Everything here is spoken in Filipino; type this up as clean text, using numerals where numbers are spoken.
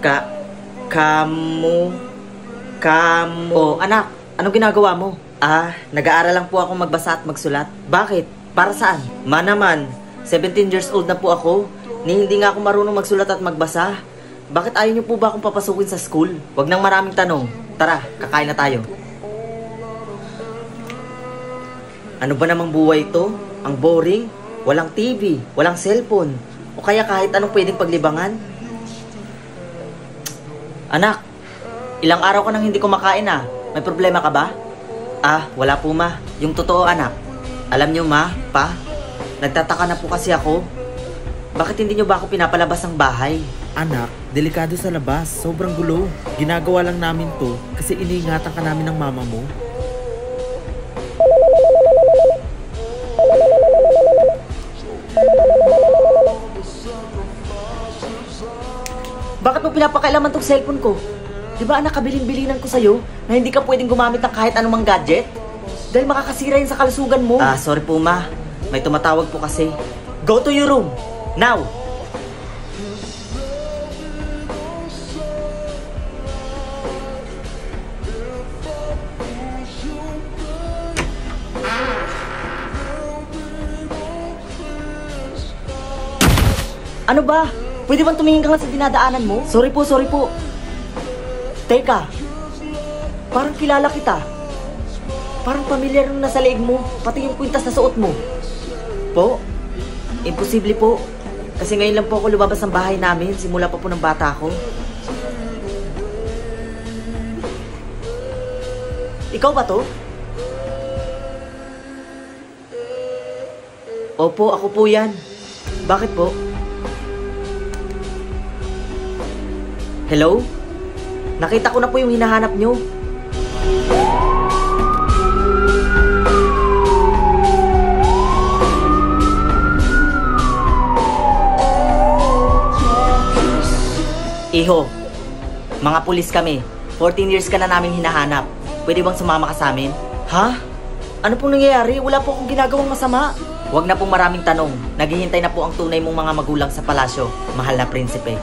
Ka... Kamu... Oh, anak, anong ginagawa mo? Nag-aaral lang po ako magbasa at magsulat. Bakit? Para saan? Naman, 17 years old na po ako. Hindi nga ako marunong magsulat at magbasa. Bakit ayaw niyo po ba akong papasukin sa school? Huwag nang maraming tanong. Tara, kakain na tayo. Ano ba namang buhay ito? Ang boring. Walang TV, walang cellphone. O kaya kahit anong pwedeng paglibangan. Anak, ilang araw ka nang hindi kumakain May problema ka ba? Wala po ma. Yung totoo anak. Alam niyo ma, pa, nagtataka na po kasi ako. Bakit hindi niyo ba ako pinapalabas ng bahay? Anak, delikado sa labas. Sobrang gulo. Ginagawa lang namin to kasi iniingatan ka namin ng mama mo. Bakit mo pinapakailaman tong cellphone ko? Di ba anak, kabilin-bilinan ko sa'yo na hindi ka pwedeng gumamit ng kahit anumang gadget? Dahil makakasira yun sa kalusugan mo. Sorry po ma. May tumatawag po kasi. Go to your room. Now! Ano ba? Pwede bang tumingin ka nga sa dinadaanan mo? Sorry po. Teka, parang kilala kita. Parang pamilyar nung nasa leeg mo, pati yung kwintas na suot mo. Po? Imposible po. Kasi ngayon lang po ako lumabas ng bahay namin, simula pa po ng bata ako. Ikaw ba to? Opo, ako po yan. Bakit po? Hello? Nakita ko na po yung hinahanap nyo. Iho, mga pulis kami. 14 years ka na namin hinahanap. Pwede bang sumama ka sa amin? Ha? Ano pong nangyayari? Wala po akong ginagawang masama. Huwag na pong maraming tanong. Naghihintay na po ang tunay mong mga magulang sa palasyo, mahal na prinsipe.